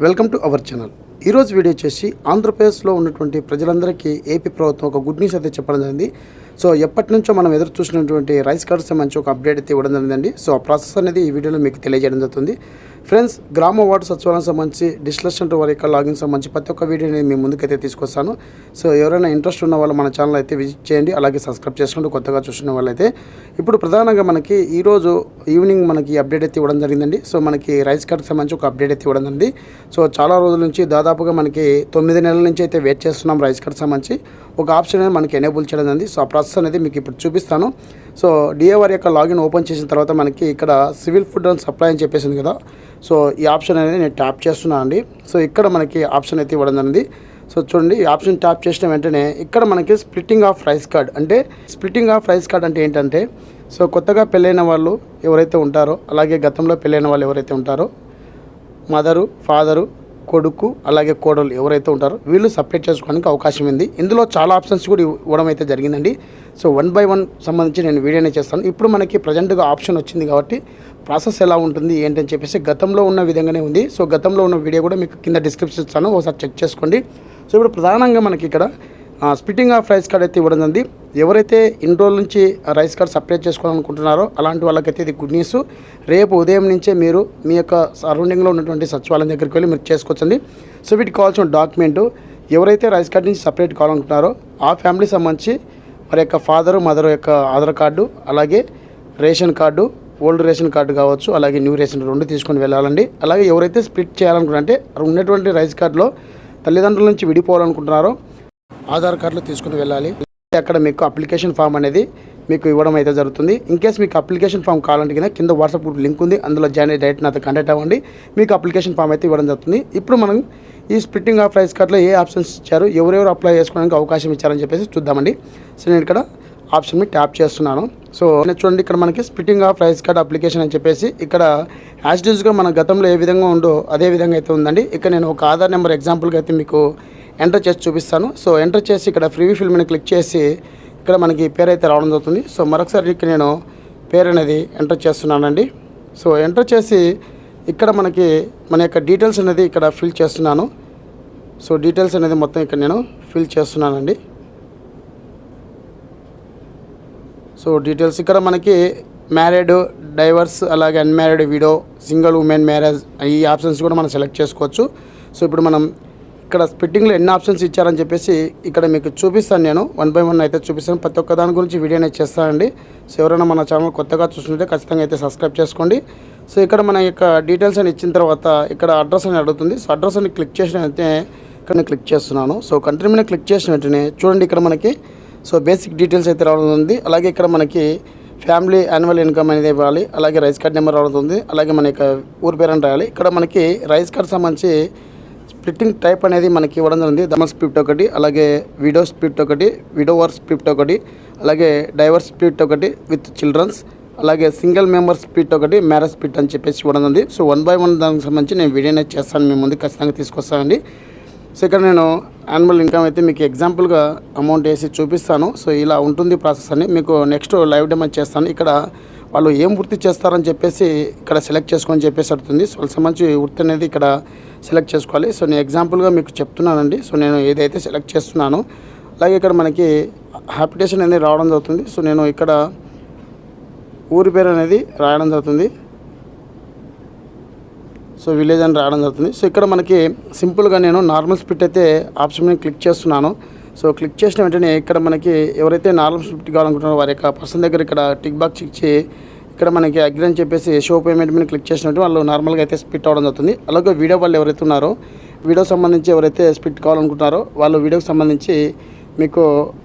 Welcome to our channel. ఈరోజు video వచ్చేసి ఆంధ్రప్రదేశ్లో ఉన్నటువంటి ప్రజలందరికీ ఏపీ ప్రభుత్వం ఒక గుడ్ న్యూస్ అయితే చెప్పడం జరిగింది. సో ఎప్పటి నుంచో మనం ఎదురు చూసినటువంటి రైస్ కార్డ్స్ మంచి ఒక అప్డేట్ అయితే ఇవ్వడం జరిగిందండి. సో ఆ ప్రాసెస్ అనేది ఈ వీడియోలో మీకు తెలియజేయడం జరుగుతుంది. ఫ్రెండ్స్, గ్రామ వార్డు సచివాలయం సంబంధించి డిస్ట్రిక్ట్ వారి యొక్క లాగిన్ సంబంధించి ప్రతి ఒక్క వీడియోని మీ ముందుకైతే తీసుకొస్తాను. సో ఎవరైనా ఇంట్రెస్ట్ ఉన్న వాళ్ళు మన ఛానల్ అయితే విజిట్ చేయండి, అలాగే సబ్స్క్రైబ్ చేసుకుంటూ కొత్తగా చూసిన వాళ్ళైతే. ఇప్పుడు ప్రధానంగా మనకి ఈరోజు ఈవినింగ్ మనకి అప్డేట్ అయితే ఇవ్వడం జరిగిందండి. సో మనకి రైస్ కార్డ్కి సంబంధించి ఒక అప్డేట్ అయితే ఇవ్వడం జరిగింది. సో చాలా రోజుల నుంచి దాదాపుగా మనకి 9 నెలల నుంచి అయితే వెయిట్ చేస్తున్నాం రైస్ కార్డ్ సంబంధించి ఒక ఆప్షన్ అనేది మనకి ఎనేబుల్ చేయడం జరిగింది. సో ఆ ప్రాసెస్ అనేది మీకు ఇప్పుడు చూపిస్తాను. సో డిఏఆర్ యొక్క లాగిన్ ఓపెన్ చేసిన తర్వాత మనకి ఇక్కడ సివిల్ ఫుడ్ అండ్ సప్లై అని చెప్పేసింది కదా. సో ఈ ఆప్షన్ అనేది నేను ట్యాప్ చేస్తున్నాను అండి. సో ఇక్కడ మనకి ఆప్షన్ అయితే ఇవ్వడం జరిగింది. సో చూడండి, ఈ ఆప్షన్ ట్యాప్ చేసిన వెంటనే ఇక్కడ మనకి స్ప్లిట్టింగ్ ఆఫ్ రైస్ కార్డ్ అంటే ఏంటంటే, సో కొత్తగా పెళ్ళైన వాళ్ళు ఎవరైతే ఉంటారో, అలాగే గతంలో పెళ్ళైన వాళ్ళు ఎవరైతే ఉంటారో, మదరు, ఫాదరు, కొడుకు, అలాగే కోడలు ఎవరైతే ఉంటారో వీళ్ళు సపరేట్ చేసుకోవడానికి అవకాశం ఉంది. ఇందులో చాలా ఆప్షన్స్ కూడా ఇవ్వడం అయితే జరిగిందండి. సో 1 by 1 సంబంధించి నేను వీడియోనే చేస్తాను. ఇప్పుడు మనకి ప్రజెంట్గా ఆప్షన్ వచ్చింది కాబట్టి ప్రాసెస్ ఎలా ఉంటుంది ఏంటని చెప్పేసి గతంలో ఉన్న విధంగానే ఉంది. సో గతంలో ఉన్న వీడియో కూడా మీకు కింద డిస్క్రిప్షన్ ఇస్తాను, ఒకసారి చెక్ చేసుకోండి. సో ఇప్పుడు ప్రధానంగా మనకి ఇక్కడ స్ప్లిట్టింగ్ ఆఫ్ రైస్ కార్డ్ అయితే ఇవ్వడం జరిగింది. ఎవరైతే ఇన్ని రోజుల నుంచి రైస్ కార్డ్ సపరేట్ చేసుకోవాలనుకుంటున్నారో అలాంటి వాళ్ళకైతే ఇది గుడ్ న్యూస్. రేపు ఉదయం నుంచే మీరు మీ యొక్క సరౌండింగ్లో ఉన్నటువంటి సచివాలయం దగ్గరికి వెళ్ళి మీరు చేసుకోవచ్చండి. సో వీటికి కావాల్సిన డాక్యుమెంటు, ఎవరైతే రైస్ కార్డ్ నుంచి సపరేట్ కావాలనుకుంటున్నారో ఆ ఫ్యామిలీ సంబంధించి వారి యొక్క ఫాదరు, మదర్ యొక్క ఆధార్ కార్డు, అలాగే ration card, old ration card కావచ్చు, అలాగే న్యూ రేషన్ 2 తీసుకొని వెళ్ళాలండి. అలాగే ఎవరైతే స్ప్లిట్ చేయాలనుకుంటే ఉన్నటువంటి రైస్ కార్డులో తల్లిదండ్రుల నుంచి విడిపోవాలనుకుంటున్నారో ఆధార్ కార్డులు తీసుకుని వెళ్ళాలి. అక్కడ మీకు అప్లికేషన్ ఫామ్ అనేది మీకు ఇవ్వడం అయితే జరుగుతుంది. ఇన్కేస్ మీకు అప్లికేషన్ ఫామ్ కావాలంటే కింద వాట్సాప్ గ్రూప్ లింక్ ఉంది, అందులో జాయిన్ అయ్యి డైరెక్ట్ నాతో కాంటాక్ట్ అవ్వండి. మీకు అప్లికేషన్ ఫామ్ అయితే ఇవ్వడం జరుగుతుంది. ఇప్పుడు మనం ఈ స్ప్లిట్టింగ్ ఆఫ్ రైస్ కార్డులో ఏ ఆప్షన్స్ ఇచ్చారు, ఎవరెవరు అప్లై చేసుకోవడానికి అవకాశం ఇచ్చారని చెప్పేసి చూద్దామండి. సో నేను ఇక్కడ ఆప్షన్ని ట్యాప్ చేస్తున్నాను. సో చూడండి, ఇక్కడ మనకి splitting of rice card application అని చెప్పేసి ఇక్కడ యాజ్ యూజ్గా మన గతంలో ఏ విధంగా ఉందో అదే విధంగా అయితే ఉందండి. ఇక్కడ నేను ఒక ఆధార్ నెంబర్ ఎగ్జాంపుల్గా అయితే మీకు ఎంటర్ చేసి చూపిస్తాను. సో ఎంటర్ చేసి ఇక్కడ ఫ్రీ ఫిల్ మీద క్లిక్ చేసి ఇక్కడ మనకి పేరు అయితే రావడం జరుగుతుంది. సో మరొకసారి ఇక్కడ నేను పేరు అనేది ఎంటర్ చేస్తున్నానండి. సో ఎంటర్ చేసి ఇక్కడ మనకి మన యొక్క డీటెయిల్స్ అనేది ఇక్కడ ఫిల్ చేస్తున్నాను. సో డీటెయిల్స్ అనేది మొత్తం ఇక్కడ నేను ఫిల్ చేస్తున్నానండి. సో డీటెయిల్స్ ఇక్కడ మనకి మ్యారీడ్, డైవర్స్, అలాగే unmarried, widow, single women, marriage ఈ ఆప్షన్స్ కూడా మనం సెలెక్ట్ చేసుకోవచ్చు. సో ఇప్పుడు మనం ఇక్కడ స్ప్లిట్టింగ్లో ఎన్ని ఆప్షన్స్ ఇచ్చారని చెప్పేసి ఇక్కడ మీకు చూపిస్తాను. నేను 1 by 1 అయితే చూపిస్తాను. ప్రతి ఒక్క దాని గురించి వీడియో అనేది చేస్తానండి. సో ఎవరైనా మన ఛానల్ కొత్తగా చూస్తుంటే ఖచ్చితంగా అయితే సబ్స్క్రైబ్ చేసుకోండి. సో ఇక్కడ మన యొక్క డీటెయిల్స్ అని ఇచ్చిన తర్వాత ఇక్కడ అడ్రస్ అని అడుగుతుంది. సో అడ్రస్ అని క్లిక్ చేసిన వెంటనే ఇక్కడ నేను క్లిక్ చేస్తున్నాను. సో కంట్రీ మీద క్లిక్ చేసిన వెంటనే చూడండి, ఇక్కడ మనకి సో బేసిక్ డీటెయిల్స్ అయితే రావడం ఉంది. అలాగే ఇక్కడ మనకి ఫ్యామిలీ యాన్యువల్ ఇన్కమ్ అనేది ఇవ్వాలి, అలాగే రైస్ కార్డ్ నెంబర్ రావడం, అలాగే మన యొక్క ఊరి పేరు అని రాయాలి. ఇక్కడ మనకి రైస్ కార్డ్ సంబంధించి స్ప్లిట్టింగ్ టైప్ అనేది మనకి ఇవ్వడం జరిగింది. డబుల్ స్ప్లిట్ ఒకటి, అలాగే విడో స్ప్లిట్ ఒకటి, విడోవర్ స్ప్లిట్ ఒకటి, అలాగే డైవర్స్ స్ప్లిట్ ఒకటి విత్ చిల్డ్రన్స్, అలాగే సింగిల్ మెంబర్ స్ప్లిట్ ఒకటి, మ్యారేజ్ స్ప్లిట్ అని చెప్పేసి ఇవ్వడం ఉంది. సో 1 by 1 దానికి సంబంధించి నేను వీడియో అనేది చేస్తాను, మీ ముందు ఖచ్చితంగా తీసుకొస్తానండి. సో ఇక్కడ నేను యాన్యువల్ ఇన్కమ్ అయితే మీకు ఎగ్జాంపుల్గా అమౌంట్ వేసి చూపిస్తాను. సో ఇలా ఉంటుంది ప్రాసెస్ అని మీకు నెక్స్ట్ లైవ్ డెమో చేస్తాను. ఇక్కడ వాళ్ళు ఏం వృత్తి చేస్తారని చెప్పేసి ఇక్కడ సెలెక్ట్ చేసుకొని చెప్పేసి అడుగుతుంది. సో వాళ్ళకి సంబంధించి వృత్తి అనేది ఇక్కడ సెలెక్ట్ చేసుకోవాలి. సో నేను ఎగ్జాంపుల్గా మీకు చెప్తున్నానండి. సో నేను ఏదైతే సెలెక్ట్ చేస్తున్నానో అలాగే ఇక్కడ మనకి హ్యాపిటేషన్ అనేది రావడం జరుగుతుంది. సో నేను ఇక్కడ ఊరి పేరు అనేది రాయడం జరుగుతుంది. సో విలేజ్ అని రావడం జరుగుతుంది. సో ఇక్కడ మనకి సింపుల్గా నేను నార్మల్ స్ప్లిట్ అయితే ఆప్షన్ మీద క్లిక్ చేస్తున్నాను. సో క్లిక్ చేసిన వెంటనే ఇక్కడ మనకి ఎవరైతే నార్మల్ స్ప్లిట్ కావాలనుకుంటున్నారో వారి యొక్క పర్సన్ దగ్గర ఇక్కడ టిక్ బాక్స్ ఇచ్చి ఇక్కడ మనకి అగ్రి అని చెప్పేసి షో పేమెంట్ మీద క్లిక్ చేసినట్టు వాళ్ళు నార్మల్గా అయితే స్ప్లిట్ అవ్వడం జరుగుతుంది. అలాగే వీడియో వాళ్ళు ఎవరైతే ఉన్నారో వీడియో సంబంధించి ఎవరైతే స్ప్లిట్ కావాలనుకుంటున్నారో వాళ్ళు వీడియోకి సంబంధించి మీకు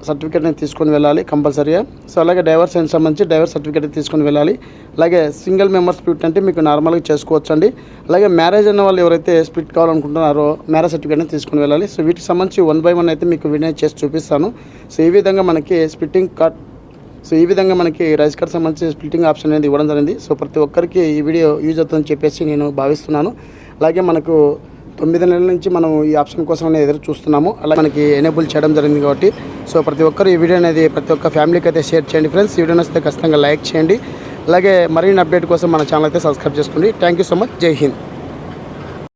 సర్టిఫికేట్ని తీసుకొని వెళ్ళాలి కంపల్సరీగా. సో అలాగే డైవర్స్ అని సంబంధించి డైవర్స్ సర్టిఫికేట్ తీసుకొని వెళ్ళాలి. అలాగే సింగిల్ మెంబర్ స్ప్లిట్ అంటే మీకు నార్మల్గా చేసుకోవచ్చు అండి. అలాగే మ్యారేజ్ అన్న వాళ్ళు ఎవరైతే స్ప్లిట్ కావాలనుకుంటున్నారో మ్యారేజ్ సర్టిఫికేట్ని తీసుకొని వెళ్ళాలి. సో వీటికి సంబంధించి 1 by 1 అయితే మీకు వీడియో చేసి చూపిస్తాను. సో ఈ విధంగా మనకి స్ప్లిట్టింగ్ కార్డ్, సో ఈ విధంగా మనకి రైస్ కార్డ్ సంబంధించి స్ప్లిట్టింగ్ ఆప్షన్ అనేది ఇవ్వడం జరిగింది. సో ప్రతి ఒక్కరికి ఈ వీడియో యూజ్ అవుతుందని చెప్పేసి నేను భావిస్తున్నాను. అలాగే మనకు 9 నెలల నుంచి మనం ఈ ఆప్షన్ కోసం ఎదురు చూస్తున్నాము. అలాగే మనకి ఎనేబుల్ చేయడం జరిగింది కాబట్టి సో ప్రతి ఒక్కరు ఈ వీడియో అనేది ప్రతి ఒక్క ఫ్యామిలీకి అయితే షేర్ చేయండి ఫ్రెండ్స్. ఈ వీడియో నచ్చితే ఖచ్చితంగా లైక్ చేయండి. అలాగే మరిన్ని అప్డేట్ కోసం మన ఛానల్ అయితే సబ్స్క్రైబ్ చేసుకోండి. Thank you so much. జై హింద్.